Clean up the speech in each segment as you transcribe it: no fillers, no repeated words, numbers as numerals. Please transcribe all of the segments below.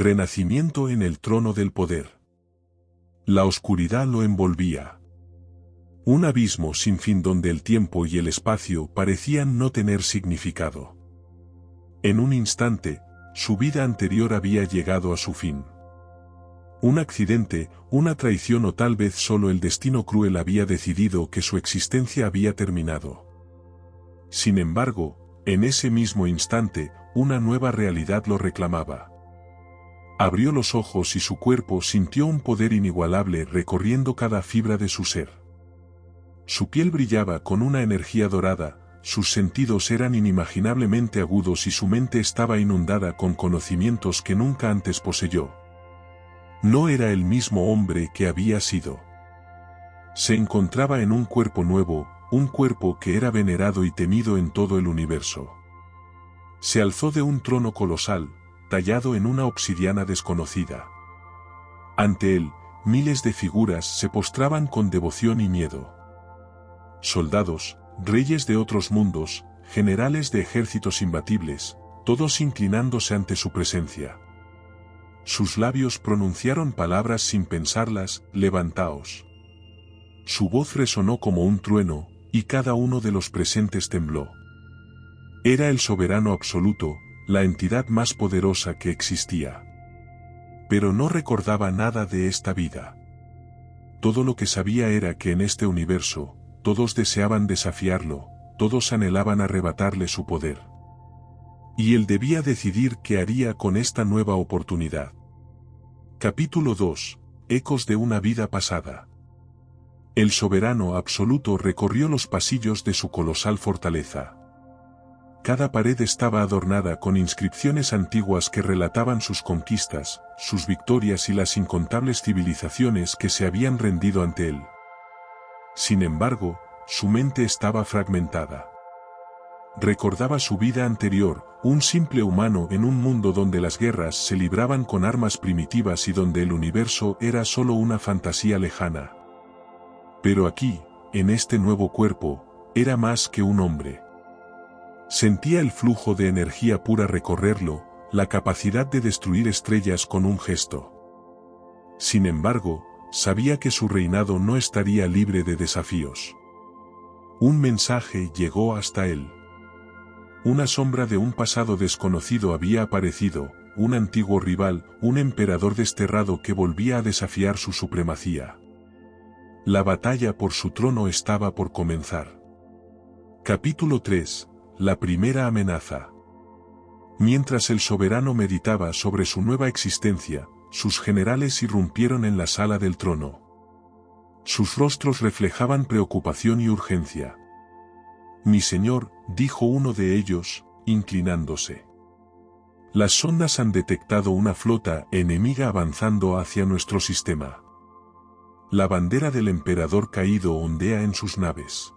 Renacimiento en el trono del poder. La oscuridad lo envolvía. Un abismo sin fin donde el tiempo y el espacio parecían no tener significado. En un instante, su vida anterior había llegado a su fin. Un accidente, una traición o tal vez solo el destino cruel había decidido que su existencia había terminado. Sin embargo, en ese mismo instante, una nueva realidad lo reclamaba. Abrió los ojos y su cuerpo sintió un poder inigualable recorriendo cada fibra de su ser. Su piel brillaba con una energía dorada, sus sentidos eran inimaginablemente agudos y su mente estaba inundada con conocimientos que nunca antes poseyó. No era el mismo hombre que había sido. Se encontraba en un cuerpo nuevo, un cuerpo que era venerado y temido en todo el universo. Se alzó de un trono colosal, tallado en una obsidiana desconocida. Ante él, miles de figuras se postraban con devoción y miedo. Soldados, reyes de otros mundos, generales de ejércitos imbatibles, todos inclinándose ante su presencia. Sus labios pronunciaron palabras sin pensarlas: levantaos. Su voz resonó como un trueno, y cada uno de los presentes tembló. Era el soberano absoluto, la entidad más poderosa que existía. Pero no recordaba nada de esta vida. Todo lo que sabía era que en este universo, todos deseaban desafiarlo, todos anhelaban arrebatarle su poder. Y él debía decidir qué haría con esta nueva oportunidad. Capítulo 2. Ecos de una vida pasada. El soberano absoluto recorrió los pasillos de su colosal fortaleza. Cada pared estaba adornada con inscripciones antiguas que relataban sus conquistas, sus victorias y las incontables civilizaciones que se habían rendido ante él. Sin embargo, su mente estaba fragmentada. Recordaba su vida anterior, un simple humano en un mundo donde las guerras se libraban con armas primitivas y donde el universo era solo una fantasía lejana. Pero aquí, en este nuevo cuerpo, era más que un hombre. Sentía el flujo de energía pura recorrerlo, la capacidad de destruir estrellas con un gesto. Sin embargo, sabía que su reinado no estaría libre de desafíos. Un mensaje llegó hasta él. Una sombra de un pasado desconocido había aparecido, un antiguo rival, un emperador desterrado que volvía a desafiar su supremacía. La batalla por su trono estaba por comenzar. Capítulo 3. La primera amenaza. Mientras el soberano meditaba sobre su nueva existencia, sus generales irrumpieron en la sala del trono. Sus rostros reflejaban preocupación y urgencia. «Mi señor», dijo uno de ellos, inclinándose. «Las sondas han detectado una flota enemiga avanzando hacia nuestro sistema. La bandera del emperador caído ondea en sus naves».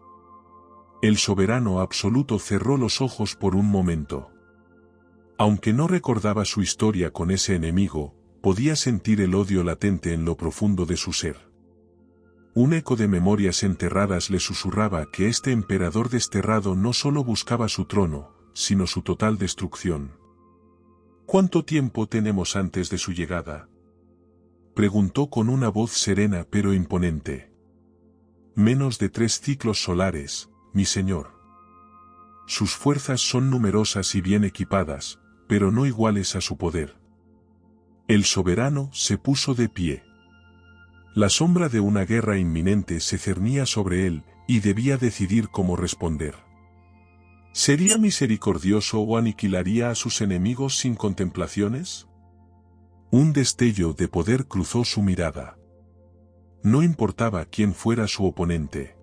El soberano absoluto cerró los ojos por un momento. Aunque no recordaba su historia con ese enemigo, podía sentir el odio latente en lo profundo de su ser. Un eco de memorias enterradas le susurraba que este emperador desterrado no solo buscaba su trono, sino su total destrucción. «¿Cuánto tiempo tenemos antes de su llegada?», preguntó con una voz serena pero imponente. «Menos de 3 ciclos solares, mi señor. Sus fuerzas son numerosas y bien equipadas, pero no iguales a su poder». El soberano se puso de pie. La sombra de una guerra inminente se cernía sobre él, y debía decidir cómo responder. ¿Sería misericordioso o aniquilaría a sus enemigos sin contemplaciones? Un destello de poder cruzó su mirada. No importaba quién fuera su oponente.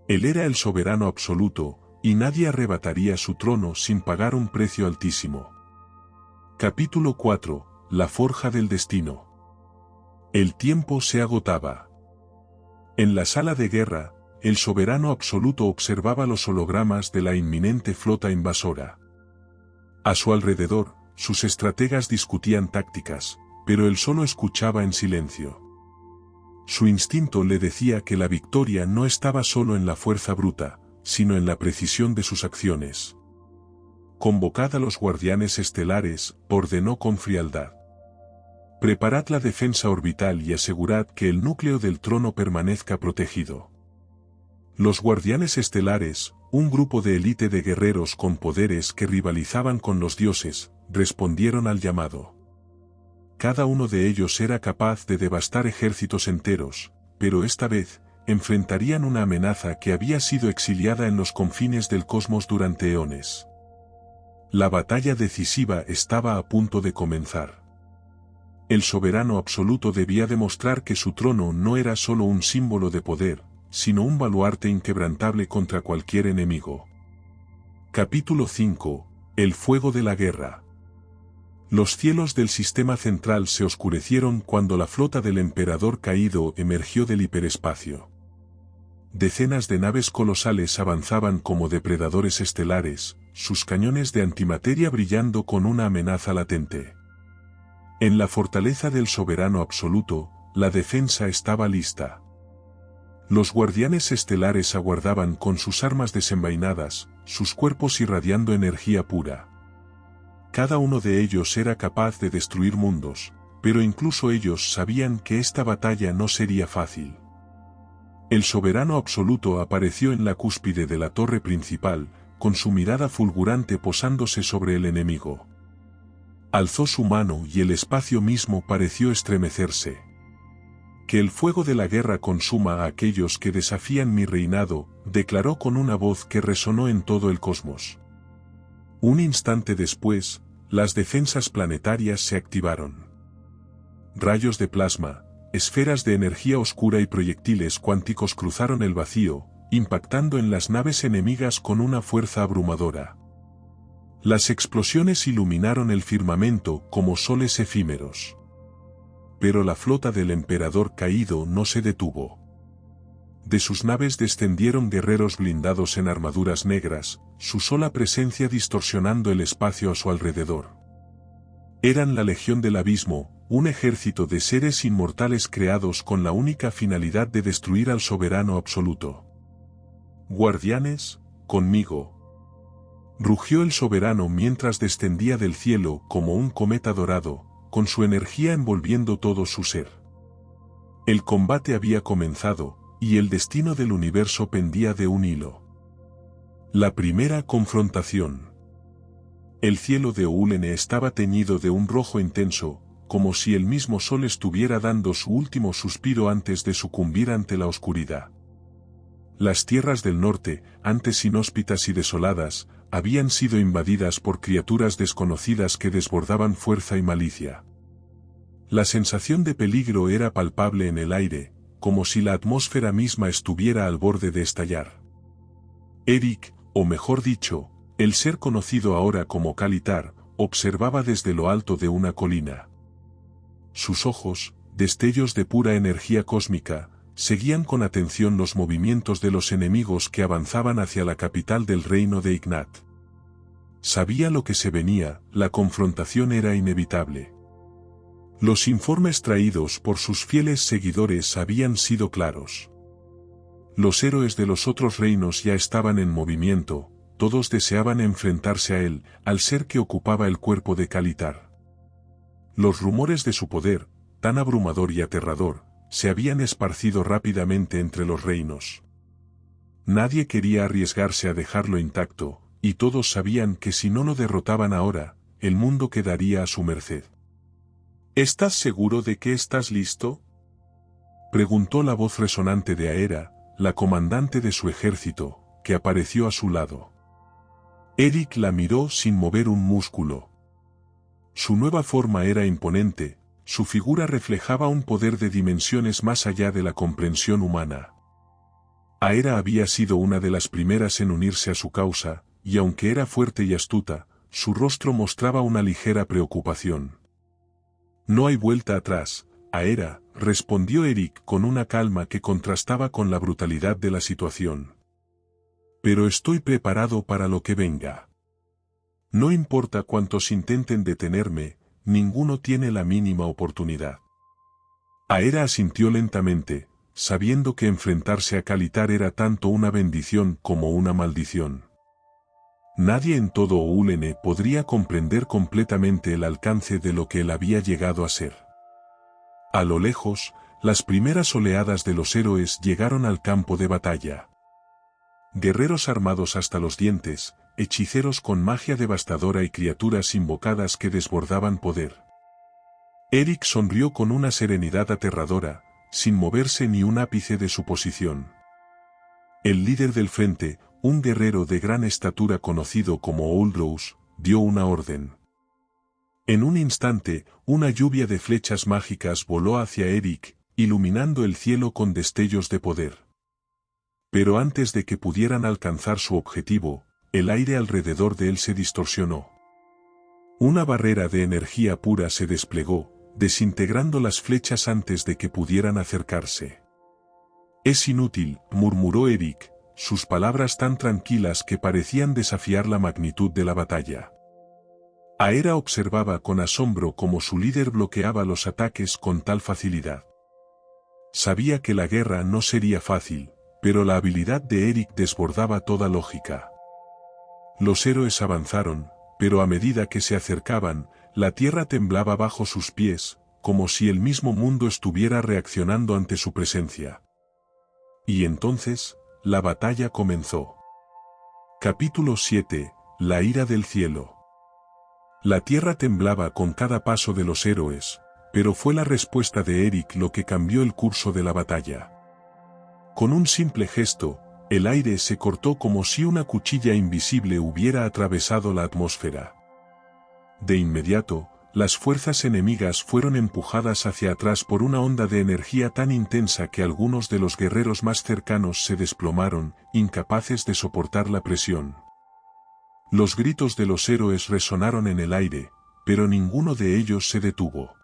Él era el soberano absoluto, y nadie arrebataría su trono sin pagar un precio altísimo. Capítulo 4. La forja del destino. El tiempo se agotaba. En la sala de guerra, el soberano absoluto observaba los hologramas de la inminente flota invasora. A su alrededor, sus estrategas discutían tácticas, pero él solo escuchaba en silencio. Su instinto le decía que la victoria no estaba solo en la fuerza bruta, sino en la precisión de sus acciones. «Convocad a los guardianes estelares», ordenó con frialdad. Preparad la defensa orbital y asegurad que el núcleo del trono permanezca protegido. Los guardianes estelares, un grupo de élite de guerreros con poderes que rivalizaban con los dioses, respondieron al llamado. Cada uno de ellos era capaz de devastar ejércitos enteros, pero esta vez, enfrentarían una amenaza que había sido exiliada en los confines del cosmos durante eones. La batalla decisiva estaba a punto de comenzar. El soberano absoluto debía demostrar que su trono no era solo un símbolo de poder, sino un baluarte inquebrantable contra cualquier enemigo. Capítulo 5. El fuego de la guerra. Los cielos del sistema central se oscurecieron cuando la flota del emperador caído emergió del hiperespacio. Decenas de naves colosales avanzaban como depredadores estelares, sus cañones de antimateria brillando con una amenaza latente. En la fortaleza del soberano absoluto, la defensa estaba lista. Los guardianes estelares aguardaban con sus armas desenvainadas, sus cuerpos irradiando energía pura. Cada uno de ellos era capaz de destruir mundos, pero incluso ellos sabían que esta batalla no sería fácil. El soberano absoluto apareció en la cúspide de la torre principal, con su mirada fulgurante posándose sobre el enemigo. Alzó su mano y el espacio mismo pareció estremecerse. Que el fuego de la guerra consuma a aquellos que desafían mi reinado, declaró con una voz que resonó en todo el cosmos. Un instante después, las defensas planetarias se activaron. Rayos de plasma, esferas de energía oscura y proyectiles cuánticos cruzaron el vacío, impactando en las naves enemigas con una fuerza abrumadora. Las explosiones iluminaron el firmamento como soles efímeros. Pero la flota del emperador caído no se detuvo. De sus naves descendieron guerreros blindados en armaduras negras, su sola presencia distorsionando el espacio a su alrededor. Eran la Legión del Abismo, un ejército de seres inmortales creados con la única finalidad de destruir al soberano absoluto. «Guardianes, conmigo», rugió el soberano mientras descendía del cielo como un cometa dorado, con su energía envolviendo todo su ser. El combate había comenzado, y el destino del universo pendía de un hilo. La primera confrontación. El cielo de Oulene estaba teñido de un rojo intenso, como si el mismo sol estuviera dando su último suspiro antes de sucumbir ante la oscuridad. Las tierras del norte, antes inhóspitas y desoladas, habían sido invadidas por criaturas desconocidas que desbordaban fuerza y malicia. La sensación de peligro era palpable en el aire, como si la atmósfera misma estuviera al borde de estallar. Eric, o mejor dicho, el ser conocido ahora como Kalitar, observaba desde lo alto de una colina. Sus ojos, destellos de pura energía cósmica, seguían con atención los movimientos de los enemigos que avanzaban hacia la capital del reino de Ignat. Sabía lo que se venía, la confrontación era inevitable. Los informes traídos por sus fieles seguidores habían sido claros. Los héroes de los otros reinos ya estaban en movimiento, todos deseaban enfrentarse a él, al ser que ocupaba el cuerpo de Kalitar. Los rumores de su poder, tan abrumador y aterrador, se habían esparcido rápidamente entre los reinos. Nadie quería arriesgarse a dejarlo intacto, y todos sabían que si no lo derrotaban ahora, el mundo quedaría a su merced. ¿Estás seguro de que estás listo?, preguntó la voz resonante de Aera, la comandante de su ejército, que apareció a su lado. Eric la miró sin mover un músculo. Su nueva forma era imponente, su figura reflejaba un poder de dimensiones más allá de la comprensión humana. Aera había sido una de las primeras en unirse a su causa, y aunque era fuerte y astuta, su rostro mostraba una ligera preocupación. «No hay vuelta atrás, Aera», respondió Eric con una calma que contrastaba con la brutalidad de la situación. «Pero estoy preparado para lo que venga. No importa cuántos intenten detenerme, ninguno tiene la mínima oportunidad». Aera asintió lentamente, sabiendo que enfrentarse a Kalitar era tanto una bendición como una maldición. Nadie en todo Oulene podría comprender completamente el alcance de lo que él había llegado a ser. A lo lejos, las primeras oleadas de los héroes llegaron al campo de batalla. Guerreros armados hasta los dientes, hechiceros con magia devastadora y criaturas invocadas que desbordaban poder. Eric sonrió con una serenidad aterradora, sin moverse ni un ápice de su posición. El líder del frente, un guerrero de gran estatura conocido como Uldrous, dio una orden. En un instante, una lluvia de flechas mágicas voló hacia Eric, iluminando el cielo con destellos de poder. Pero antes de que pudieran alcanzar su objetivo, el aire alrededor de él se distorsionó. Una barrera de energía pura se desplegó, desintegrando las flechas antes de que pudieran acercarse. «Es inútil», murmuró Eric, sus palabras tan tranquilas que parecían desafiar la magnitud de la batalla. Aera observaba con asombro cómo su líder bloqueaba los ataques con tal facilidad. Sabía que la guerra no sería fácil, pero la habilidad de Eric desbordaba toda lógica. Los héroes avanzaron, pero a medida que se acercaban, la tierra temblaba bajo sus pies, como si el mismo mundo estuviera reaccionando ante su presencia. Y entonces, la batalla comenzó. Capítulo 7. La ira del cielo. La tierra temblaba con cada paso de los héroes, pero fue la respuesta de Eric lo que cambió el curso de la batalla. Con un simple gesto, el aire se cortó como si una cuchilla invisible hubiera atravesado la atmósfera. De inmediato, las fuerzas enemigas fueron empujadas hacia atrás por una onda de energía tan intensa que algunos de los guerreros más cercanos se desplomaron, incapaces de soportar la presión. Los gritos de los héroes resonaron en el aire, pero ninguno de ellos se detuvo.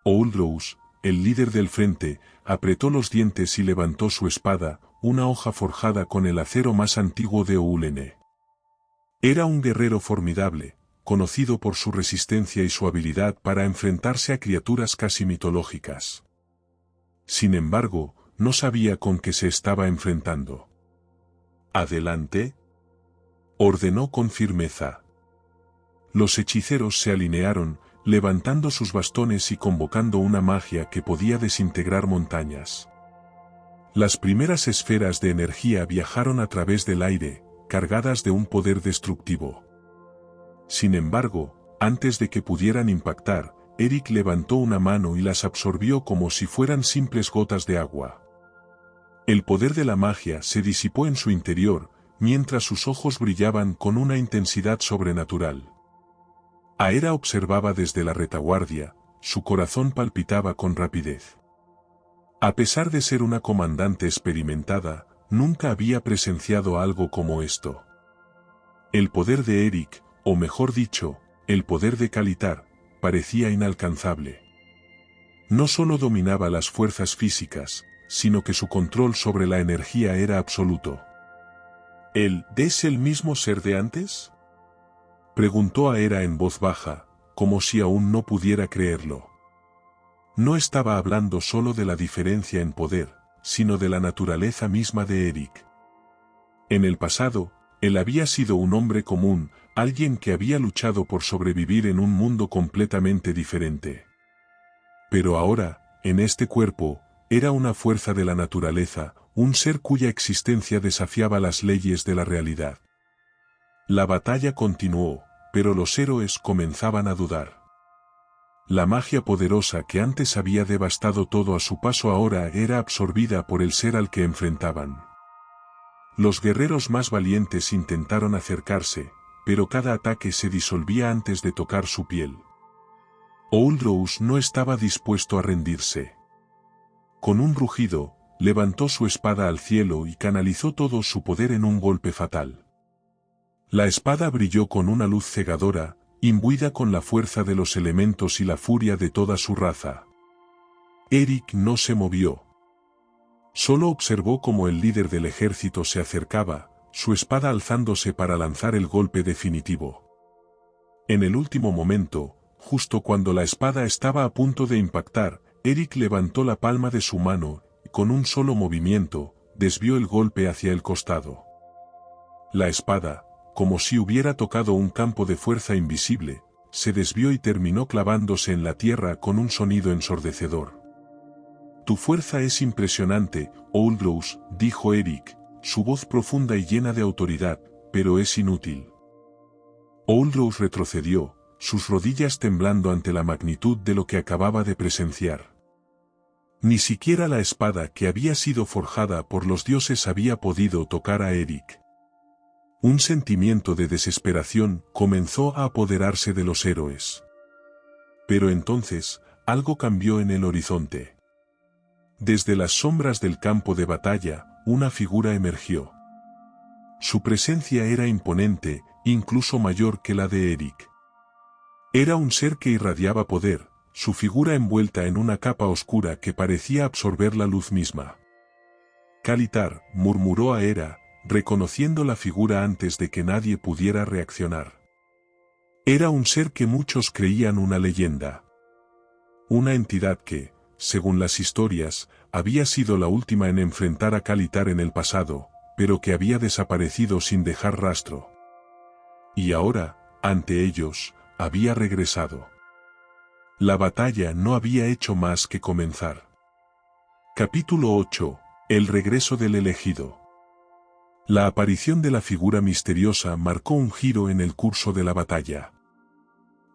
Uldrous, el líder del frente, apretó los dientes y levantó su espada, una hoja forjada con el acero más antiguo de Oulene. Era un guerrero formidable, conocido por su resistencia y su habilidad para enfrentarse a criaturas casi mitológicas. Sin embargo, no sabía con qué se estaba enfrentando. «Adelante», ordenó con firmeza. Los hechiceros se alinearon, levantando sus bastones y convocando una magia que podía desintegrar montañas. Las primeras esferas de energía viajaron a través del aire, cargadas de un poder destructivo. Sin embargo, antes de que pudieran impactar, Eric levantó una mano y las absorbió como si fueran simples gotas de agua. El poder de la magia se disipó en su interior, mientras sus ojos brillaban con una intensidad sobrenatural. Aera observaba desde la retaguardia, su corazón palpitaba con rapidez. A pesar de ser una comandante experimentada, nunca había presenciado algo como esto. El poder de Eric, o mejor dicho, el poder de Kalitar, parecía inalcanzable. No solo dominaba las fuerzas físicas, sino que su control sobre la energía era absoluto. ¿Es el mismo ser de antes?», preguntó Aera en voz baja, como si aún no pudiera creerlo. No estaba hablando solo de la diferencia en poder, sino de la naturaleza misma de Eric. En el pasado, él había sido un hombre común, alguien que había luchado por sobrevivir en un mundo completamente diferente. Pero ahora, en este cuerpo, era una fuerza de la naturaleza, un ser cuya existencia desafiaba las leyes de la realidad. La batalla continuó, pero los héroes comenzaban a dudar. La magia poderosa que antes había devastado todo a su paso ahora era absorbida por el ser al que enfrentaban. Los guerreros más valientes intentaron acercarse, pero cada ataque se disolvía antes de tocar su piel. Uldrous no estaba dispuesto a rendirse. Con un rugido, levantó su espada al cielo y canalizó todo su poder en un golpe fatal. La espada brilló con una luz cegadora, imbuida con la fuerza de los elementos y la furia de toda su raza. Eric no se movió. Solo observó cómo el líder del ejército se acercaba, su espada alzándose para lanzar el golpe definitivo. En el último momento, justo cuando la espada estaba a punto de impactar, Eric levantó la palma de su mano, y con un solo movimiento, desvió el golpe hacia el costado. La espada, como si hubiera tocado un campo de fuerza invisible, se desvió y terminó clavándose en la tierra con un sonido ensordecedor. Tu fuerza es impresionante, Aldous, dijo Eric, su voz profunda y llena de autoridad, pero es inútil. Aldous retrocedió, sus rodillas temblando ante la magnitud de lo que acababa de presenciar. Ni siquiera la espada que había sido forjada por los dioses había podido tocar a Eric. Un sentimiento de desesperación comenzó a apoderarse de los héroes. Pero entonces, algo cambió en el horizonte. Desde las sombras del campo de batalla, una figura emergió. Su presencia era imponente, incluso mayor que la de Eric. Era un ser que irradiaba poder, su figura envuelta en una capa oscura que parecía absorber la luz misma. Kalitar, murmuró a Hera, reconociendo la figura antes de que nadie pudiera reaccionar. Era un ser que muchos creían una leyenda. Una entidad que, según las historias, había sido la última en enfrentar a Kalitar en el pasado, pero que había desaparecido sin dejar rastro. Y ahora, ante ellos, había regresado. La batalla no había hecho más que comenzar. Capítulo 8. El regreso del elegido. La aparición de la figura misteriosa marcó un giro en el curso de la batalla.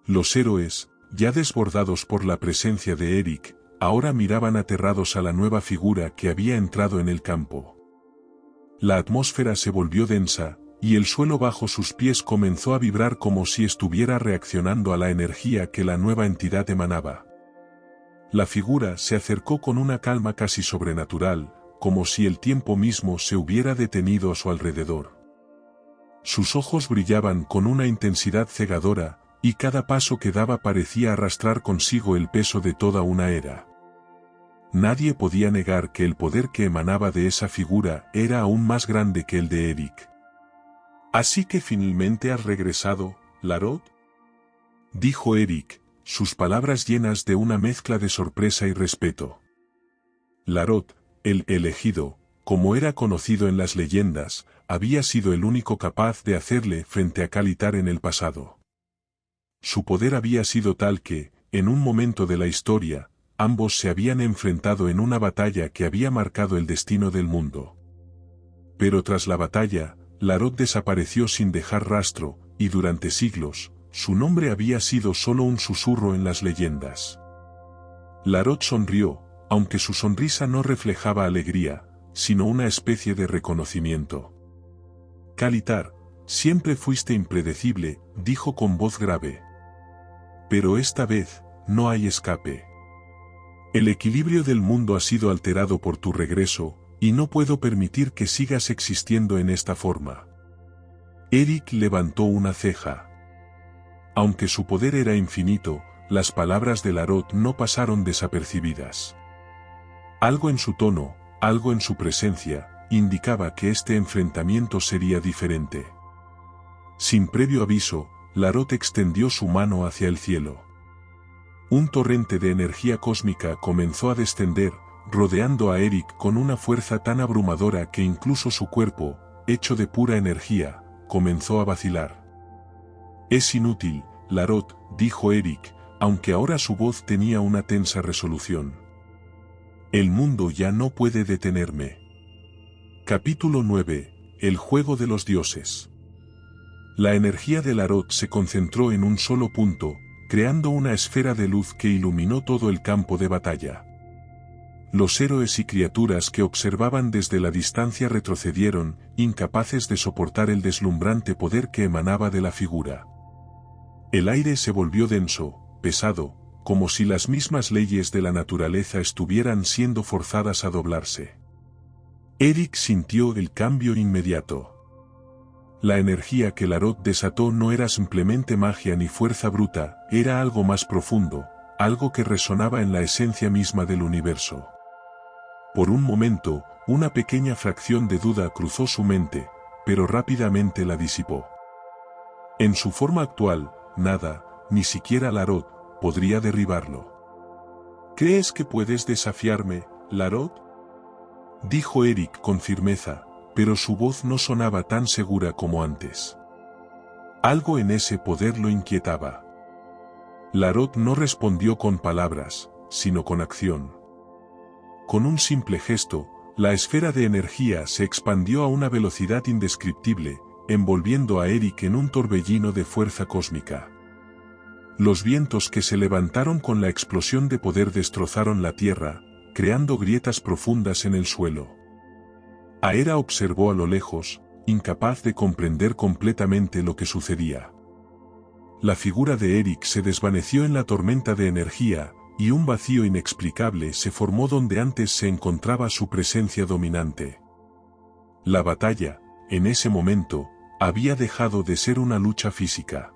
Los héroes, ya desbordados por la presencia de Eric, ahora miraban aterrados a la nueva figura que había entrado en el campo. La atmósfera se volvió densa, y el suelo bajo sus pies comenzó a vibrar como si estuviera reaccionando a la energía que la nueva entidad emanaba. La figura se acercó con una calma casi sobrenatural, como si el tiempo mismo se hubiera detenido a su alrededor. Sus ojos brillaban con una intensidad cegadora, y cada paso que daba parecía arrastrar consigo el peso de toda una era. Nadie podía negar que el poder que emanaba de esa figura era aún más grande que el de Eric. «¿Así que finalmente has regresado, Larot?», dijo Eric, sus palabras llenas de una mezcla de sorpresa y respeto. Larot, el elegido, como era conocido en las leyendas, había sido el único capaz de hacerle frente a Kalitar en el pasado. Su poder había sido tal que, en un momento de la historia, ambos se habían enfrentado en una batalla que había marcado el destino del mundo. Pero tras la batalla, Larot desapareció sin dejar rastro, y durante siglos, su nombre había sido solo un susurro en las leyendas. Larot sonrió, aunque su sonrisa no reflejaba alegría, sino una especie de reconocimiento. «Kalitar, siempre fuiste impredecible», dijo con voz grave. «Pero esta vez, no hay escape. El equilibrio del mundo ha sido alterado por tu regreso, y no puedo permitir que sigas existiendo en esta forma». Eric levantó una ceja. Aunque su poder era infinito, las palabras de Larot no pasaron desapercibidas. Algo en su tono, algo en su presencia, indicaba que este enfrentamiento sería diferente. Sin previo aviso, Larot extendió su mano hacia el cielo. Un torrente de energía cósmica comenzó a descender, rodeando a Eric con una fuerza tan abrumadora que incluso su cuerpo, hecho de pura energía, comenzó a vacilar. «Es inútil, Larot», dijo Eric, aunque ahora su voz tenía una tensa resolución. «El mundo ya no puede detenerme». Capítulo 9. El juego de los dioses. La energía de Larot se concentró en un solo punto, creando una esfera de luz que iluminó todo el campo de batalla. Los héroes y criaturas que observaban desde la distancia retrocedieron, incapaces de soportar el deslumbrante poder que emanaba de la figura. El aire se volvió denso, pesado, como si las mismas leyes de la naturaleza estuvieran siendo forzadas a doblarse. Eric sintió el cambio inmediato. La energía que Larot desató no era simplemente magia ni fuerza bruta, era algo más profundo, algo que resonaba en la esencia misma del universo. Por un momento, una pequeña fracción de duda cruzó su mente, pero rápidamente la disipó. En su forma actual, nada, ni siquiera Larot, podría derribarlo. «¿Crees que puedes desafiarme, Larot?», dijo Eric con firmeza, pero su voz no sonaba tan segura como antes. Algo en ese poder lo inquietaba. Larot no respondió con palabras, sino con acción. Con un simple gesto, la esfera de energía se expandió a una velocidad indescriptible, envolviendo a Eric en un torbellino de fuerza cósmica. Los vientos que se levantaron con la explosión de poder destrozaron la tierra, creando grietas profundas en el suelo. Aera observó a lo lejos, incapaz de comprender completamente lo que sucedía. La figura de Eric se desvaneció en la tormenta de energía, y un vacío inexplicable se formó donde antes se encontraba su presencia dominante. La batalla, en ese momento, había dejado de ser una lucha física.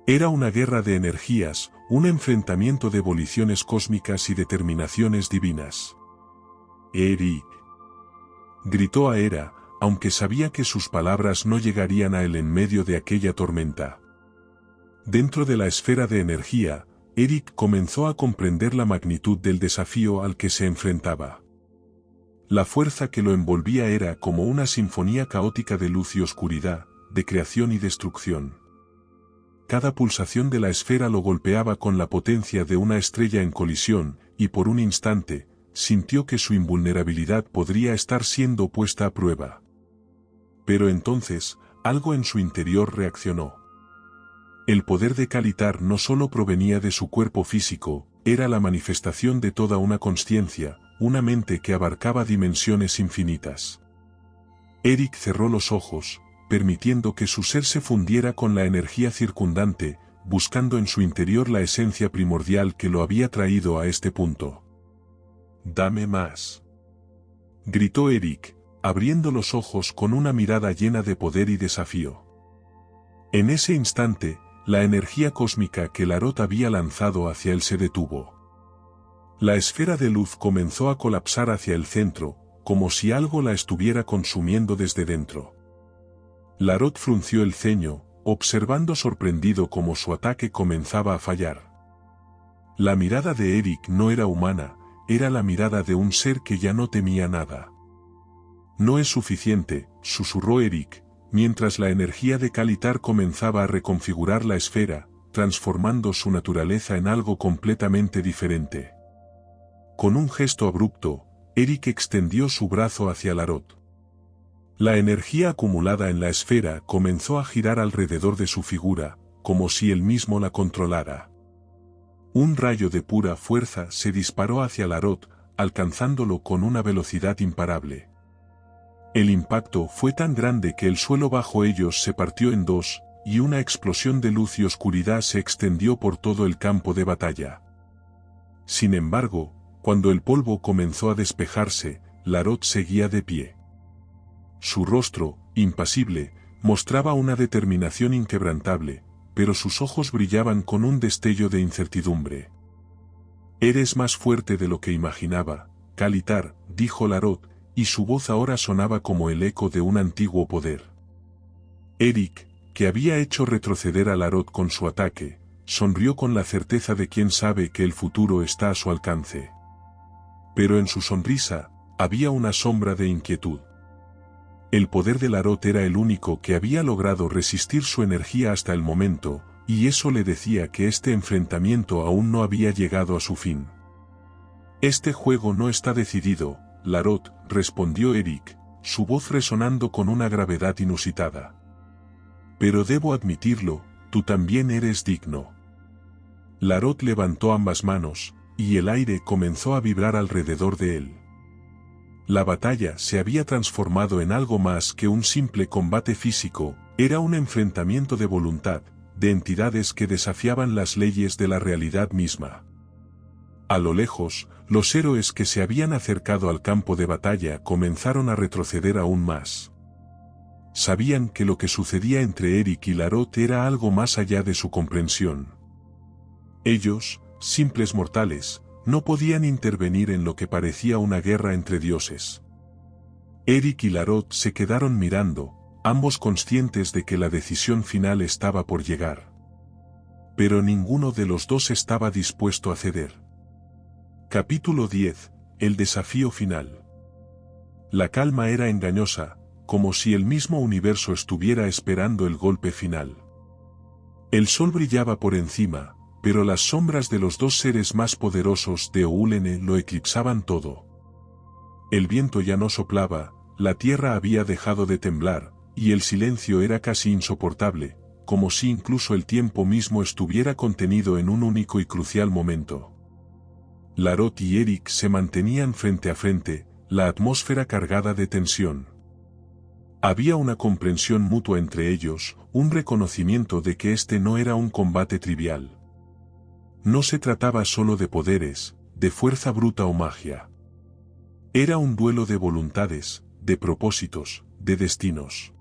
Era una guerra de energías, un enfrentamiento de voliciones cósmicas y determinaciones divinas. «Eric», gritó Aera, aunque sabía que sus palabras no llegarían a él en medio de aquella tormenta. Dentro de la esfera de energía, Eric comenzó a comprender la magnitud del desafío al que se enfrentaba. La fuerza que lo envolvía era como una sinfonía caótica de luz y oscuridad, de creación y destrucción. Cada pulsación de la esfera lo golpeaba con la potencia de una estrella en colisión, y por un instante, sintió que su invulnerabilidad podría estar siendo puesta a prueba. Pero entonces, algo en su interior reaccionó. El poder de Kalitar no solo provenía de su cuerpo físico, era la manifestación de toda una consciencia, una mente que abarcaba dimensiones infinitas. Eric cerró los ojos, permitiendo que su ser se fundiera con la energía circundante, buscando en su interior la esencia primordial que lo había traído a este punto. «Dame más», gritó Eric, abriendo los ojos con una mirada llena de poder y desafío. En ese instante, la energía cósmica que Larot había lanzado hacia él se detuvo. La esfera de luz comenzó a colapsar hacia el centro, como si algo la estuviera consumiendo desde dentro. Larot frunció el ceño, observando sorprendido cómo su ataque comenzaba a fallar. La mirada de Eric no era humana, era la mirada de un ser que ya no temía nada. «No es suficiente», susurró Eric, mientras la energía de Kalitar comenzaba a reconfigurar la esfera, transformando su naturaleza en algo completamente diferente. Con un gesto abrupto, Eric extendió su brazo hacia Larot. La energía acumulada en la esfera comenzó a girar alrededor de su figura, como si él mismo la controlara. Un rayo de pura fuerza se disparó hacia Larot, alcanzándolo con una velocidad imparable. El impacto fue tan grande que el suelo bajo ellos se partió en dos, y una explosión de luz y oscuridad se extendió por todo el campo de batalla. Sin embargo, cuando el polvo comenzó a despejarse, Larot seguía de pie. Su rostro, impasible, mostraba una determinación inquebrantable, pero sus ojos brillaban con un destello de incertidumbre. «Eres más fuerte de lo que imaginaba, Kalitar», dijo Larot, y su voz ahora sonaba como el eco de un antiguo poder. Eric, que había hecho retroceder a Larot con su ataque, sonrió con la certeza de quien sabe que el futuro está a su alcance. Pero en su sonrisa, había una sombra de inquietud. El poder de Larot era el único que había logrado resistir su energía hasta el momento, y eso le decía que este enfrentamiento aún no había llegado a su fin. «Este juego no está decidido», Larot, respondió Eric, su voz resonando con una gravedad inusitada. «Pero debo admitirlo, tú también eres digno». Larot levantó ambas manos, y el aire comenzó a vibrar alrededor de él. La batalla se había transformado en algo más que un simple combate físico, era un enfrentamiento de voluntad, de entidades que desafiaban las leyes de la realidad misma. A lo lejos, los héroes que se habían acercado al campo de batalla comenzaron a retroceder aún más. Sabían que lo que sucedía entre Eric y Larot era algo más allá de su comprensión. Ellos, simples mortales, no podían intervenir en lo que parecía una guerra entre dioses. Eric y Larot se quedaron mirando, ambos conscientes de que la decisión final estaba por llegar. Pero ninguno de los dos estaba dispuesto a ceder. Capítulo 10. El desafío final. La calma era engañosa, como si el mismo universo estuviera esperando el golpe final. El sol brillaba por encima, pero las sombras de los dos seres más poderosos de Oulene lo eclipsaban todo. El viento ya no soplaba, la tierra había dejado de temblar, y el silencio era casi insoportable, como si incluso el tiempo mismo estuviera contenido en un único y crucial momento. Larot y Eric se mantenían frente a frente, la atmósfera cargada de tensión. Había una comprensión mutua entre ellos, un reconocimiento de que este no era un combate trivial. No se trataba solo de poderes, de fuerza bruta o magia. Era un duelo de voluntades, de propósitos, de destinos.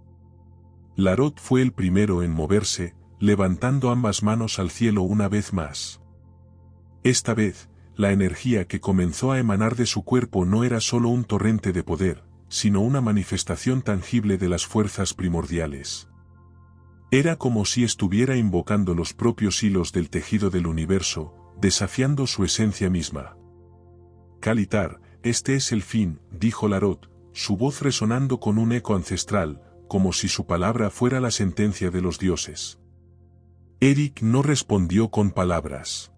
Larot fue el primero en moverse, levantando ambas manos al cielo una vez más. Esta vez, la energía que comenzó a emanar de su cuerpo no era solo un torrente de poder, sino una manifestación tangible de las fuerzas primordiales. Era como si estuviera invocando los propios hilos del tejido del universo, desafiando su esencia misma. Kalitar, este es el fin, dijo Larot, su voz resonando con un eco ancestral, como si su palabra fuera la sentencia de los dioses. Eric no respondió con palabras.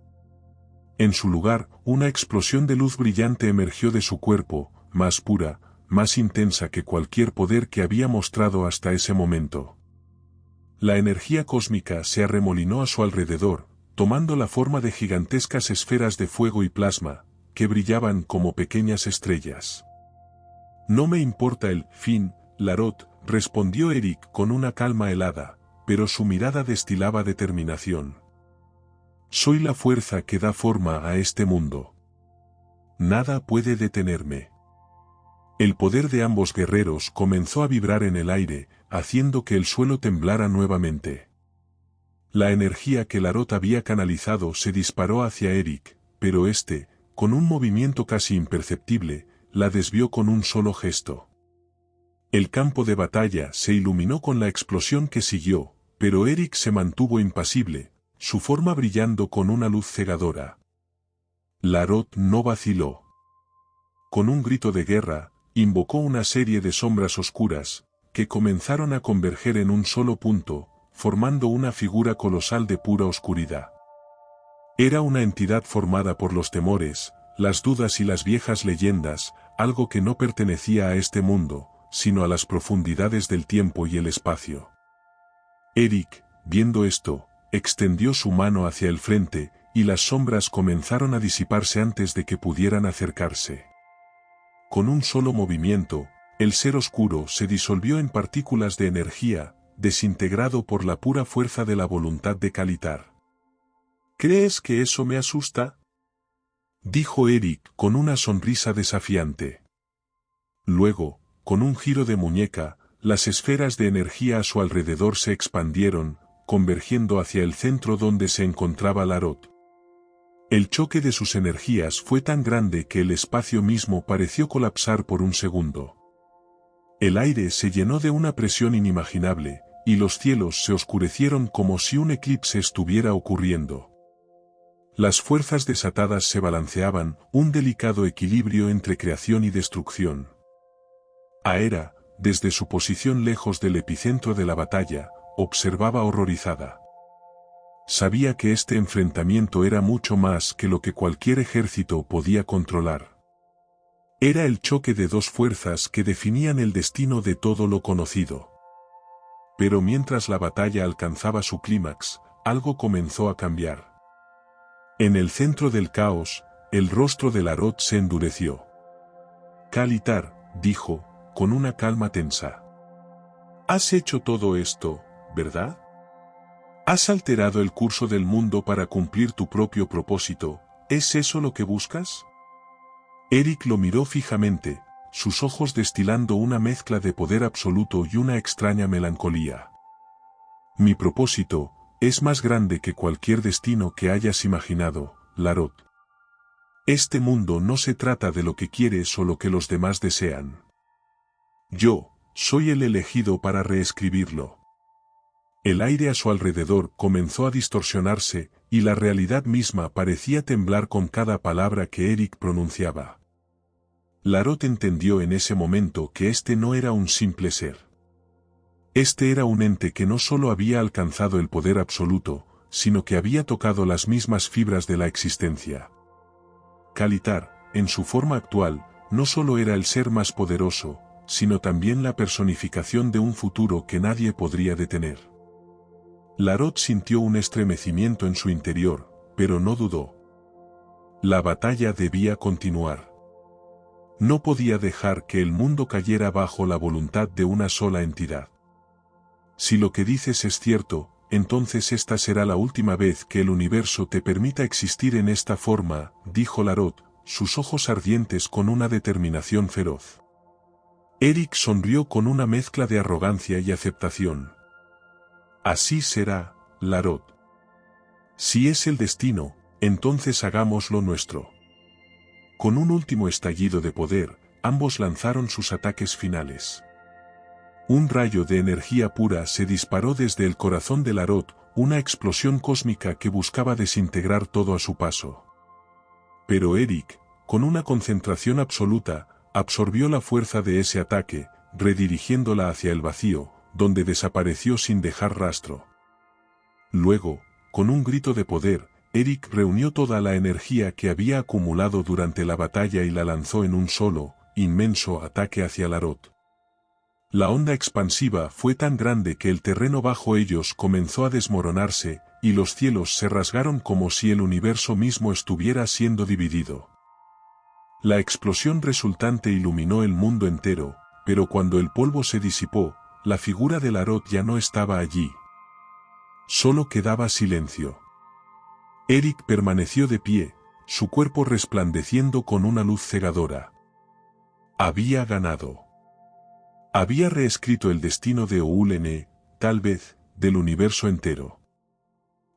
En su lugar, una explosión de luz brillante emergió de su cuerpo, más pura, más intensa que cualquier poder que había mostrado hasta ese momento. La energía cósmica se arremolinó a su alrededor, tomando la forma de gigantescas esferas de fuego y plasma, que brillaban como pequeñas estrellas. No me importa el fin, Larot, respondió Eric con una calma helada, pero su mirada destilaba determinación. Soy la fuerza que da forma a este mundo. Nada puede detenerme. El poder de ambos guerreros comenzó a vibrar en el aire, haciendo que el suelo temblara nuevamente. La energía que Larot había canalizado se disparó hacia Eric, pero este, con un movimiento casi imperceptible, la desvió con un solo gesto. El campo de batalla se iluminó con la explosión que siguió, pero Eric se mantuvo impasible, su forma brillando con una luz cegadora. Larot no vaciló. Con un grito de guerra, invocó una serie de sombras oscuras, que comenzaron a converger en un solo punto, formando una figura colosal de pura oscuridad. Era una entidad formada por los temores, las dudas y las viejas leyendas, algo que no pertenecía a este mundo, sino a las profundidades del tiempo y el espacio. Eric, viendo esto, extendió su mano hacia el frente, y las sombras comenzaron a disiparse antes de que pudieran acercarse. Con un solo movimiento, el ser oscuro se disolvió en partículas de energía, desintegrado por la pura fuerza de la voluntad de Kalitar. ¿Crees que eso me asusta?, dijo Eric con una sonrisa desafiante. Luego, con un giro de muñeca, las esferas de energía a su alrededor se expandieron, convergiendo hacia el centro donde se encontraba Larot. El choque de sus energías fue tan grande que el espacio mismo pareció colapsar por un segundo. El aire se llenó de una presión inimaginable, y los cielos se oscurecieron como si un eclipse estuviera ocurriendo. Las fuerzas desatadas se balanceaban, un delicado equilibrio entre creación y destrucción. Aera, desde su posición lejos del epicentro de la batalla, observaba horrorizada. Sabía que este enfrentamiento era mucho más que lo que cualquier ejército podía controlar. Era el choque de dos fuerzas que definían el destino de todo lo conocido. Pero mientras la batalla alcanzaba su clímax, algo comenzó a cambiar. En el centro del caos, el rostro de Larot se endureció. Kalitar, dijo, con una calma tensa. Has hecho todo esto, ¿verdad? Has alterado el curso del mundo para cumplir tu propio propósito, ¿es eso lo que buscas? Eric lo miró fijamente, sus ojos destilando una mezcla de poder absoluto y una extraña melancolía. Mi propósito es más grande que cualquier destino que hayas imaginado, Larot. Este mundo no se trata de lo que quieres o lo que los demás desean. Yo, soy el elegido para reescribirlo. El aire a su alrededor comenzó a distorsionarse, y la realidad misma parecía temblar con cada palabra que Eric pronunciaba. Larot entendió en ese momento que este no era un simple ser. Este era un ente que no solo había alcanzado el poder absoluto, sino que había tocado las mismas fibras de la existencia. Kalitar, en su forma actual, no solo era el ser más poderoso, sino también la personificación de un futuro que nadie podría detener. Larot sintió un estremecimiento en su interior, pero no dudó. La batalla debía continuar. No podía dejar que el mundo cayera bajo la voluntad de una sola entidad. Si lo que dices es cierto, entonces esta será la última vez que el universo te permita existir en esta forma, dijo Larot, sus ojos ardientes con una determinación feroz. Eric sonrió con una mezcla de arrogancia y aceptación. Así será, Larot. Si es el destino, entonces hagamos lo nuestro. Con un último estallido de poder, ambos lanzaron sus ataques finales. Un rayo de energía pura se disparó desde el corazón de Larot, una explosión cósmica que buscaba desintegrar todo a su paso. Pero Eric, con una concentración absoluta, absorbió la fuerza de ese ataque, redirigiéndola hacia el vacío, donde desapareció sin dejar rastro. Luego, con un grito de poder, Eric reunió toda la energía que había acumulado durante la batalla y la lanzó en un solo, inmenso ataque hacia Larot. La onda expansiva fue tan grande que el terreno bajo ellos comenzó a desmoronarse, y los cielos se rasgaron como si el universo mismo estuviera siendo dividido. La explosión resultante iluminó el mundo entero, pero cuando el polvo se disipó, la figura de Larot ya no estaba allí. Solo quedaba silencio. Eric permaneció de pie, su cuerpo resplandeciendo con una luz cegadora. Había ganado. Había reescrito el destino de Oulene, tal vez, del universo entero.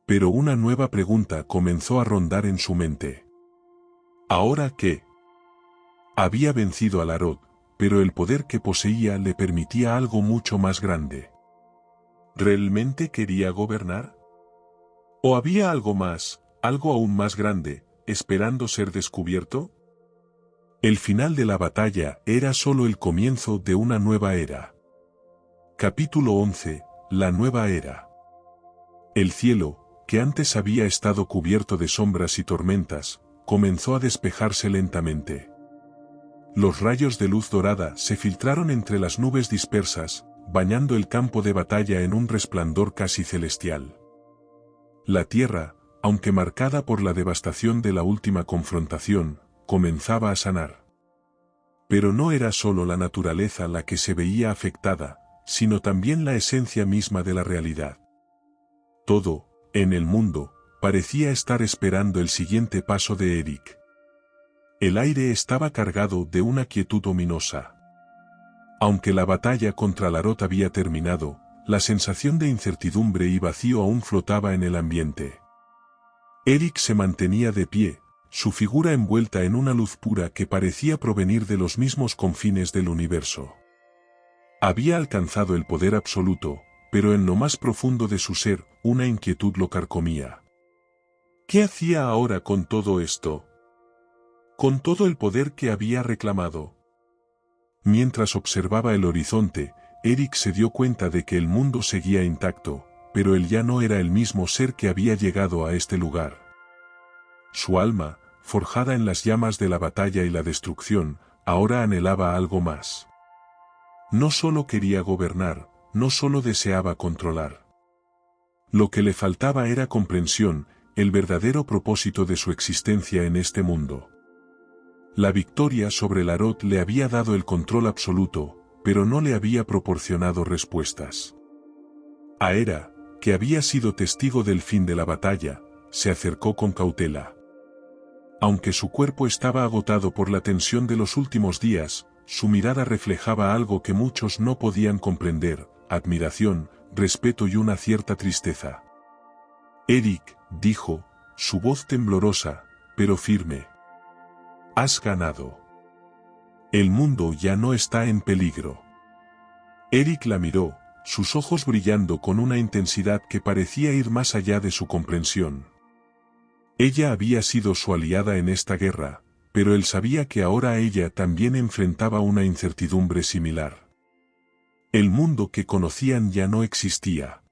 Pero una nueva pregunta comenzó a rondar en su mente. ¿Ahora qué? Había vencido a Larot, pero el poder que poseía le permitía algo mucho más grande. ¿Realmente quería gobernar? ¿O había algo más, algo aún más grande, esperando ser descubierto? El final de la batalla era solo el comienzo de una nueva era. Capítulo 11, la nueva era. El cielo, que antes había estado cubierto de sombras y tormentas, comenzó a despejarse lentamente. Los rayos de luz dorada se filtraron entre las nubes dispersas, bañando el campo de batalla en un resplandor casi celestial. La tierra, aunque marcada por la devastación de la última confrontación, comenzaba a sanar. Pero no era solo la naturaleza la que se veía afectada, sino también la esencia misma de la realidad. Todo, en el mundo, parecía estar esperando el siguiente paso de Eric. El aire estaba cargado de una quietud ominosa. Aunque la batalla contra Larot había terminado, la sensación de incertidumbre y vacío aún flotaba en el ambiente. Eric se mantenía de pie, su figura envuelta en una luz pura que parecía provenir de los mismos confines del universo. Había alcanzado el poder absoluto, pero en lo más profundo de su ser, una inquietud lo carcomía. ¿Qué hacía ahora con todo esto? Con todo el poder que había reclamado. Mientras observaba el horizonte, Eric se dio cuenta de que el mundo seguía intacto, pero él ya no era el mismo ser que había llegado a este lugar. Su alma, forjada en las llamas de la batalla y la destrucción, ahora anhelaba algo más. No solo quería gobernar, no solo deseaba controlar. Lo que le faltaba era comprensión, el verdadero propósito de su existencia en este mundo. La victoria sobre Larot le había dado el control absoluto, pero no le había proporcionado respuestas. Aera, que había sido testigo del fin de la batalla, se acercó con cautela. Aunque su cuerpo estaba agotado por la tensión de los últimos días, su mirada reflejaba algo que muchos no podían comprender: admiración, respeto y una cierta tristeza. Eric, dijo, su voz temblorosa, pero firme. Has ganado. El mundo ya no está en peligro. Eric la miró, sus ojos brillando con una intensidad que parecía ir más allá de su comprensión. Ella había sido su aliada en esta guerra, pero él sabía que ahora ella también enfrentaba una incertidumbre similar. El mundo que conocían ya no existía.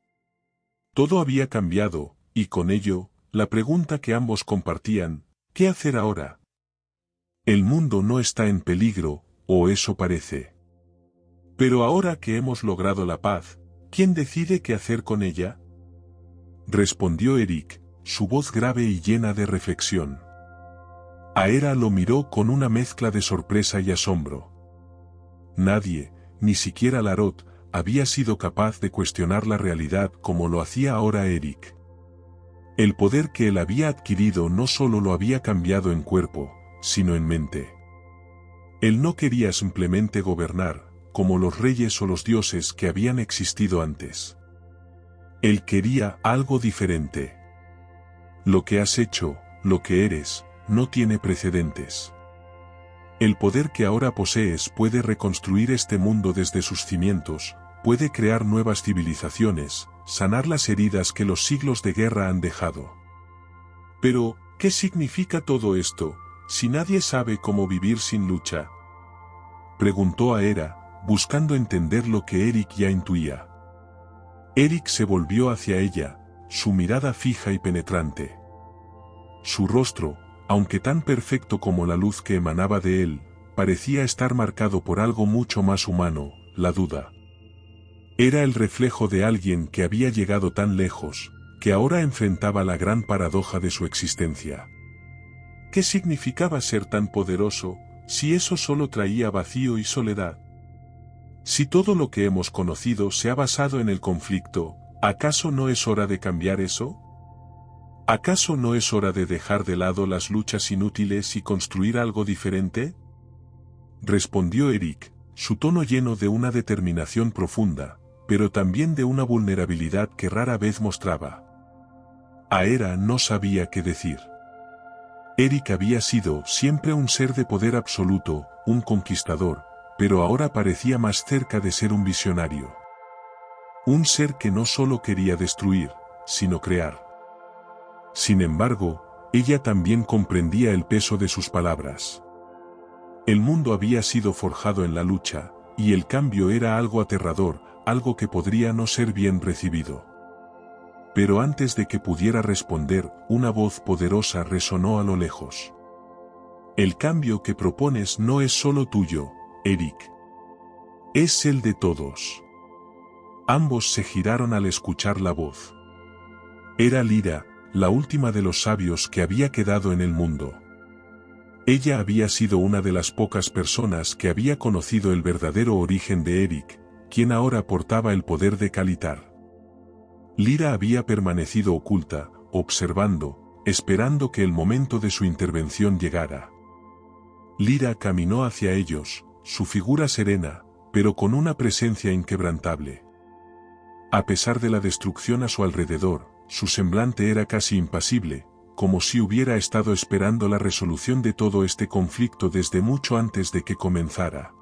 Todo había cambiado, y con ello, la pregunta que ambos compartían, ¿qué hacer ahora? El mundo no está en peligro, o eso parece. Pero ahora que hemos logrado la paz, ¿quién decide qué hacer con ella? Respondió Eric, su voz grave y llena de reflexión. Aera lo miró con una mezcla de sorpresa y asombro. Nadie, ni siquiera Larot, había sido capaz de cuestionar la realidad como lo hacía ahora Eric. El poder que él había adquirido no solo lo había cambiado en cuerpo, sino en mente. Él no quería simplemente gobernar, como los reyes o los dioses que habían existido antes. Él quería algo diferente. Lo que has hecho, lo que eres, no tiene precedentes. El poder que ahora posees puede reconstruir este mundo desde sus cimientos, puede crear nuevas civilizaciones, sanar las heridas que los siglos de guerra han dejado. Pero, ¿qué significa todo esto, si nadie sabe cómo vivir sin lucha? Preguntó Aera, buscando entender lo que Eric ya intuía. Eric se volvió hacia ella, su mirada fija y penetrante. Su rostro, aunque tan perfecto como la luz que emanaba de él, parecía estar marcado por algo mucho más humano, la duda. Era el reflejo de alguien que había llegado tan lejos, que ahora enfrentaba la gran paradoja de su existencia. ¿Qué significaba ser tan poderoso, si eso solo traía vacío y soledad? Si todo lo que hemos conocido se ha basado en el conflicto, ¿acaso no es hora de cambiar eso? ¿Acaso no es hora de dejar de lado las luchas inútiles y construir algo diferente? Respondió Eric, su tono lleno de una determinación profunda, pero también de una vulnerabilidad que rara vez mostraba. Aera no sabía qué decir. Eric había sido siempre un ser de poder absoluto, un conquistador, pero ahora parecía más cerca de ser un visionario. Un ser que no solo quería destruir, sino crear. Sin embargo, ella también comprendía el peso de sus palabras. El mundo había sido forjado en la lucha, y el cambio era algo aterrador, algo que podría no ser bien recibido. Pero antes de que pudiera responder, una voz poderosa resonó a lo lejos. El cambio que propones no es solo tuyo, Eric. Es el de todos. Ambos se giraron al escuchar la voz. Era Lyra, la última de los sabios que había quedado en el mundo. Ella había sido una de las pocas personas que había conocido el verdadero origen de Eric, quien ahora portaba el poder de Kalitar. Lyra había permanecido oculta, observando, esperando que el momento de su intervención llegara. Lyra caminó hacia ellos, su figura serena, pero con una presencia inquebrantable. A pesar de la destrucción a su alrededor, su semblante era casi impasible, como si hubiera estado esperando la resolución de todo este conflicto desde mucho antes de que comenzara.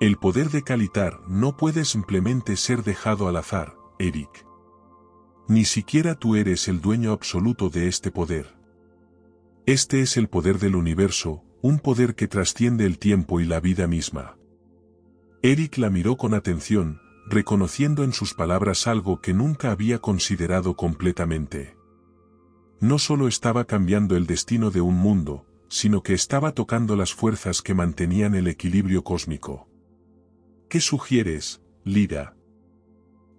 El poder de Kalitar no puede simplemente ser dejado al azar, Eric. Ni siquiera tú eres el dueño absoluto de este poder. Este es el poder del universo, un poder que trasciende el tiempo y la vida misma. Eric la miró con atención, reconociendo en sus palabras algo que nunca había considerado completamente. No solo estaba cambiando el destino de un mundo, sino que estaba tocando las fuerzas que mantenían el equilibrio cósmico. ¿Qué sugieres, Lyra?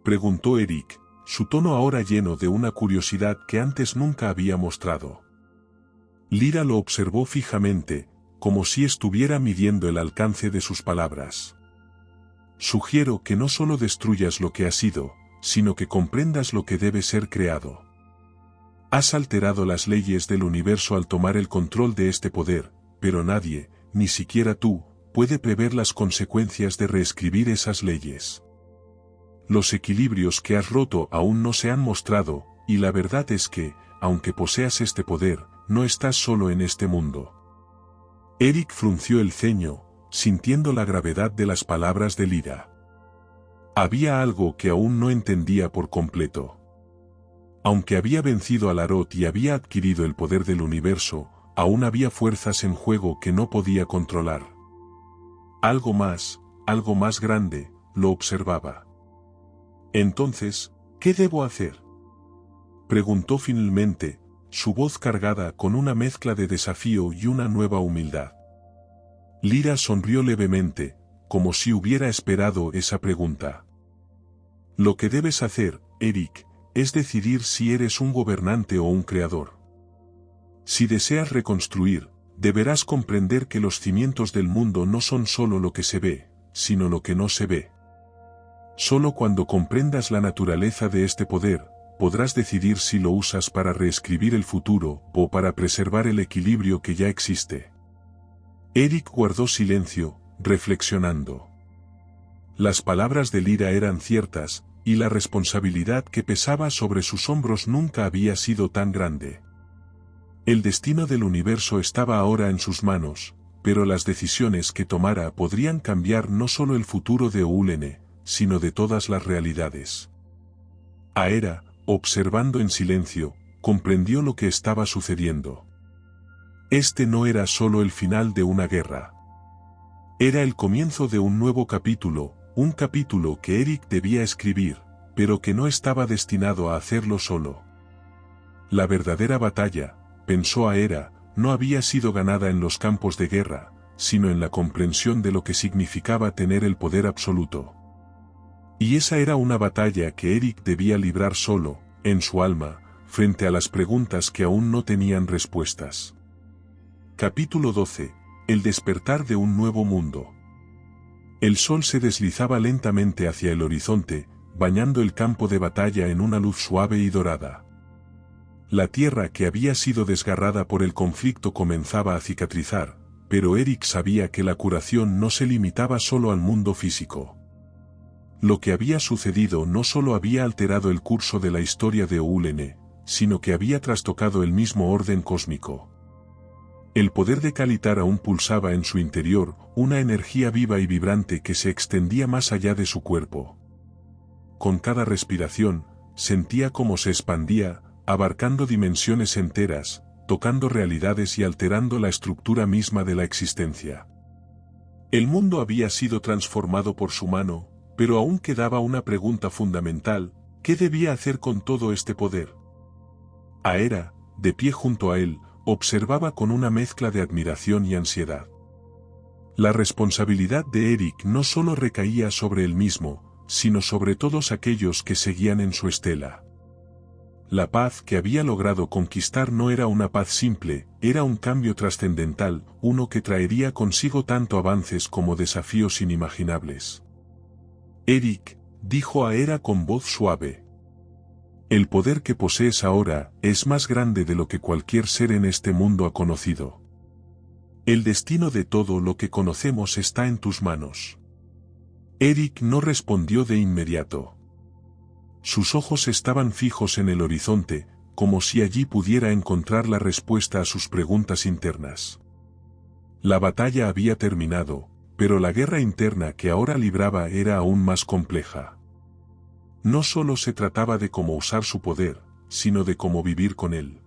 Preguntó Eric, su tono ahora lleno de una curiosidad que antes nunca había mostrado. Lyra lo observó fijamente, como si estuviera midiendo el alcance de sus palabras. Sugiero que no solo destruyas lo que ha sido, sino que comprendas lo que debe ser creado. Has alterado las leyes del universo al tomar el control de este poder, pero nadie, ni siquiera tú, puede prever las consecuencias de reescribir esas leyes. Los equilibrios que has roto aún no se han mostrado, y la verdad es que, aunque poseas este poder, no estás solo en este mundo. Eric frunció el ceño, sintiendo la gravedad de las palabras de Lyra. Había algo que aún no entendía por completo. Aunque había vencido a Larot y había adquirido el poder del universo, aún había fuerzas en juego que no podía controlar. Algo más grande, lo observaba. Entonces, ¿qué debo hacer? Preguntó finalmente, su voz cargada con una mezcla de desafío y una nueva humildad. Lyra sonrió levemente, como si hubiera esperado esa pregunta. Lo que debes hacer, Eric, es decidir si eres un gobernante o un creador. Si deseas reconstruir, deberás comprender que los cimientos del mundo no son solo lo que se ve, sino lo que no se ve. Solo cuando comprendas la naturaleza de este poder, podrás decidir si lo usas para reescribir el futuro o para preservar el equilibrio que ya existe. Eric guardó silencio, reflexionando. Las palabras de Lyra eran ciertas, y la responsabilidad que pesaba sobre sus hombros nunca había sido tan grande. El destino del universo estaba ahora en sus manos, pero las decisiones que tomara podrían cambiar no solo el futuro de Oulene, sino de todas las realidades. Aera, observando en silencio, comprendió lo que estaba sucediendo. Este no era solo el final de una guerra. Era el comienzo de un nuevo capítulo, un capítulo que Eric debía escribir, pero que no estaba destinado a hacerlo solo. La verdadera batalla, pensó Aera, no había sido ganada en los campos de guerra, sino en la comprensión de lo que significaba tener el poder absoluto. Y esa era una batalla que Eric debía librar solo, en su alma, frente a las preguntas que aún no tenían respuestas. Capítulo 12. El despertar de un nuevo mundo. El sol se deslizaba lentamente hacia el horizonte, bañando el campo de batalla en una luz suave y dorada. La tierra que había sido desgarrada por el conflicto comenzaba a cicatrizar, pero Eric sabía que la curación no se limitaba solo al mundo físico. Lo que había sucedido no solo había alterado el curso de la historia de Oulene, sino que había trastocado el mismo orden cósmico. El poder de Kalitar aún pulsaba en su interior, una energía viva y vibrante que se extendía más allá de su cuerpo. Con cada respiración, sentía cómo se expandía, abarcando dimensiones enteras, tocando realidades y alterando la estructura misma de la existencia. El mundo había sido transformado por su mano, pero aún quedaba una pregunta fundamental: ¿qué debía hacer con todo este poder? Aera, de pie junto a él, observaba con una mezcla de admiración y ansiedad. La responsabilidad de Eric no solo recaía sobre él mismo, sino sobre todos aquellos que seguían en su estela. La paz que había logrado conquistar no era una paz simple, era un cambio trascendental, uno que traería consigo tanto avances como desafíos inimaginables. Eric, dijo Aera con voz suave. El poder que posees ahora es más grande de lo que cualquier ser en este mundo ha conocido. El destino de todo lo que conocemos está en tus manos. Eric no respondió de inmediato. Sus ojos estaban fijos en el horizonte, como si allí pudiera encontrar la respuesta a sus preguntas internas. La batalla había terminado, pero la guerra interna que ahora libraba era aún más compleja. No solo se trataba de cómo usar su poder, sino de cómo vivir con él.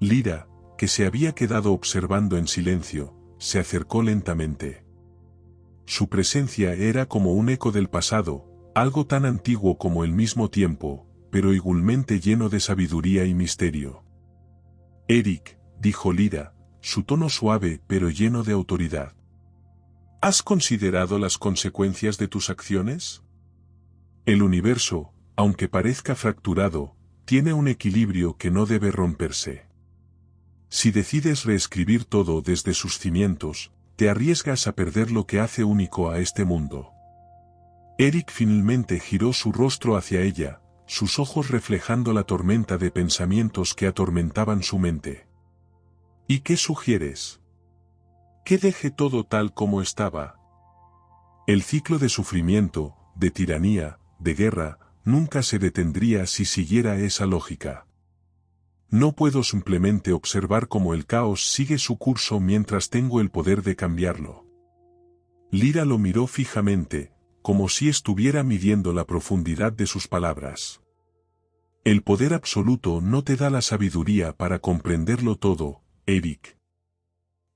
Lyra, que se había quedado observando en silencio, se acercó lentamente. Su presencia era como un eco del pasado, algo tan antiguo como el mismo tiempo, pero igualmente lleno de sabiduría y misterio. Eric, dijo Lyra, su tono suave pero lleno de autoridad. ¿Has considerado las consecuencias de tus acciones? El universo, aunque parezca fracturado, tiene un equilibrio que no debe romperse. Si decides reescribir todo desde sus cimientos, te arriesgas a perder lo que hace único a este mundo. Eric finalmente giró su rostro hacia ella, sus ojos reflejando la tormenta de pensamientos que atormentaban su mente. ¿Y qué sugieres? ¿Que deje todo tal como estaba? El ciclo de sufrimiento, de tiranía, de guerra, nunca se detendría si siguiera esa lógica. No puedo simplemente observar cómo el caos sigue su curso mientras tengo el poder de cambiarlo. Lyra lo miró fijamente, como si estuviera midiendo la profundidad de sus palabras. El poder absoluto no te da la sabiduría para comprenderlo todo, Eric.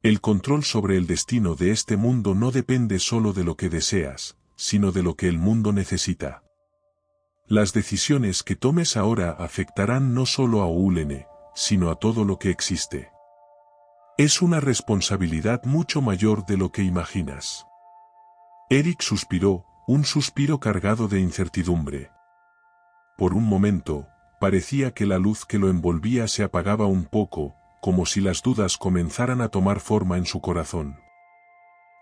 El control sobre el destino de este mundo no depende solo de lo que deseas, sino de lo que el mundo necesita. Las decisiones que tomes ahora afectarán no solo a Oulene, sino a todo lo que existe. Es una responsabilidad mucho mayor de lo que imaginas. Eric suspiró, un suspiro cargado de incertidumbre. Por un momento, parecía que la luz que lo envolvía se apagaba un poco, como si las dudas comenzaran a tomar forma en su corazón.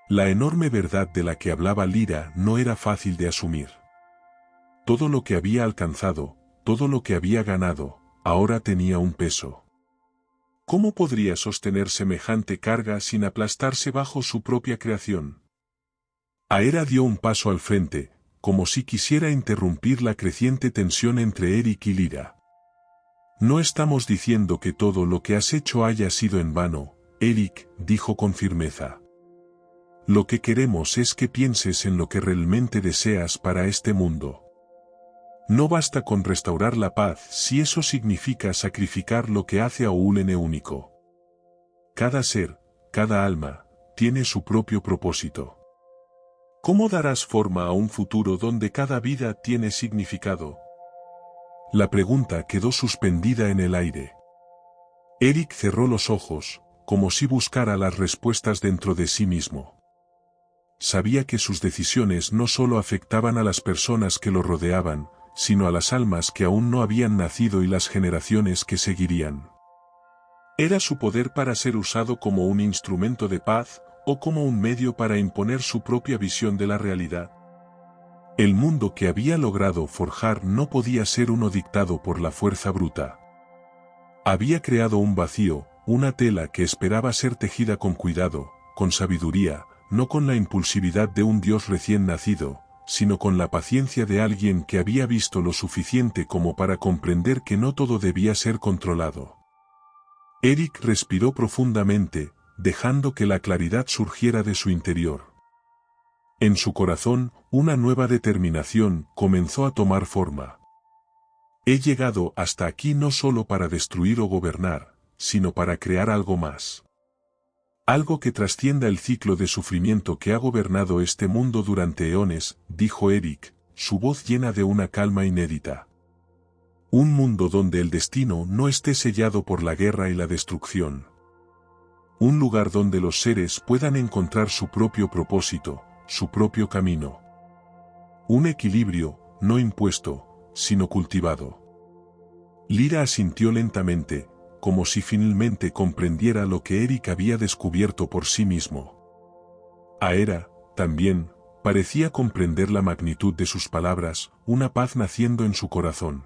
La enorme verdad de la que hablaba Lyra no era fácil de asumir. Todo lo que había alcanzado, todo lo que había ganado, ahora tenía un peso. ¿Cómo podría sostener semejante carga sin aplastarse bajo su propia creación? Aera dio un paso al frente, como si quisiera interrumpir la creciente tensión entre Eric y Lyra. No estamos diciendo que todo lo que has hecho haya sido en vano, Eric, dijo con firmeza. Lo que queremos es que pienses en lo que realmente deseas para este mundo. No basta con restaurar la paz si eso significa sacrificar lo que hace a Oulene único. Cada ser, cada alma, tiene su propio propósito. ¿Cómo darás forma a un futuro donde cada vida tiene significado? La pregunta quedó suspendida en el aire. Eric cerró los ojos, como si buscara las respuestas dentro de sí mismo. Sabía que sus decisiones no solo afectaban a las personas que lo rodeaban, sino a las almas que aún no habían nacido y las generaciones que seguirían. ¿Era su poder para ser usado como un instrumento de paz, o como un medio para imponer su propia visión de la realidad? El mundo que había logrado forjar no podía ser uno dictado por la fuerza bruta. Había creado un vacío, una tela que esperaba ser tejida con cuidado, con sabiduría, no con la impulsividad de un dios recién nacido, sino con la paciencia de alguien que había visto lo suficiente como para comprender que no todo debía ser controlado. Eric respiró profundamente, dejando que la claridad surgiera de su interior. En su corazón, una nueva determinación comenzó a tomar forma. He llegado hasta aquí no solo para destruir o gobernar, sino para crear algo más. Algo que trascienda el ciclo de sufrimiento que ha gobernado este mundo durante eones, dijo Eric, su voz llena de una calma inédita. Un mundo donde el destino no esté sellado por la guerra y la destrucción. Un lugar donde los seres puedan encontrar su propio propósito, su propio camino. Un equilibrio, no impuesto, sino cultivado. Lyra asintió lentamente, como si finalmente comprendiera lo que Eric había descubierto por sí mismo. Aera, también, parecía comprender la magnitud de sus palabras, una paz naciendo en su corazón.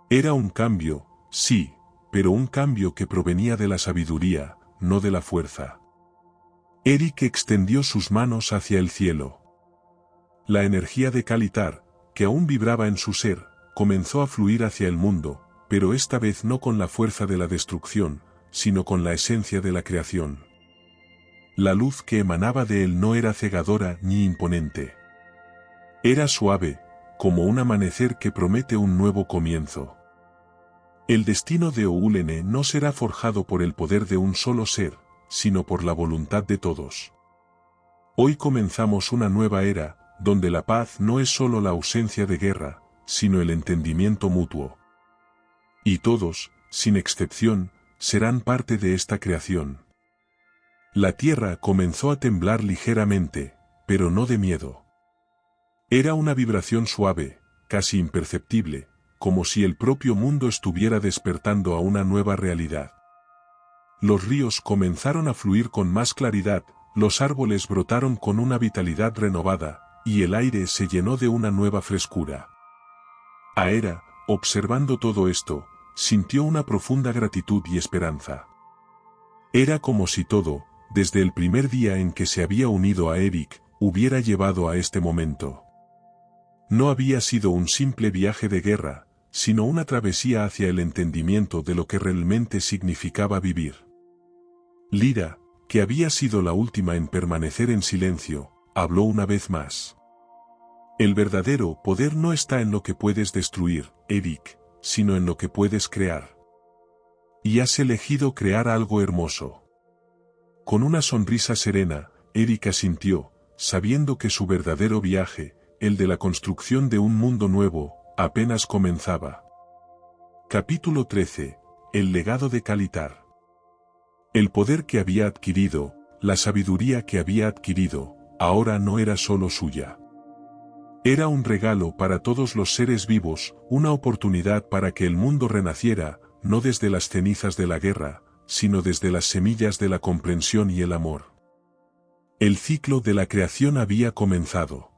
Era un cambio, sí, pero un cambio que provenía de la sabiduría, no de la fuerza. Eric extendió sus manos hacia el cielo. La energía de Kalitar, que aún vibraba en su ser, comenzó a fluir hacia el mundo, pero esta vez no con la fuerza de la destrucción, sino con la esencia de la creación. La luz que emanaba de él no era cegadora ni imponente. Era suave, como un amanecer que promete un nuevo comienzo. El destino de Oulene no será forjado por el poder de un solo ser, sino por la voluntad de todos. Hoy comenzamos una nueva era, donde la paz no es solo la ausencia de guerra, sino el entendimiento mutuo. Y todos, sin excepción, serán parte de esta creación. La tierra comenzó a temblar ligeramente, pero no de miedo. Era una vibración suave, casi imperceptible, como si el propio mundo estuviera despertando a una nueva realidad. Los ríos comenzaron a fluir con más claridad, los árboles brotaron con una vitalidad renovada, y el aire se llenó de una nueva frescura. Aera, observando todo esto, sintió una profunda gratitud y esperanza. Era como si todo, desde el primer día en que se había unido a Eric, hubiera llevado a este momento. No había sido un simple viaje de guerra, sino una travesía hacia el entendimiento de lo que realmente significaba vivir. Lyra, que había sido la última en permanecer en silencio, habló una vez más. El verdadero poder no está en lo que puedes destruir, Eric, sino en lo que puedes crear. Y has elegido crear algo hermoso. Con una sonrisa serena, Eric asintió, sabiendo que su verdadero viaje, el de la construcción de un mundo nuevo, apenas comenzaba. Capítulo 13. El legado de Kalitar. El poder que había adquirido, la sabiduría que había adquirido, ahora no era solo suya. Era un regalo para todos los seres vivos, una oportunidad para que el mundo renaciera, no desde las cenizas de la guerra, sino desde las semillas de la comprensión y el amor. El ciclo de la creación había comenzado.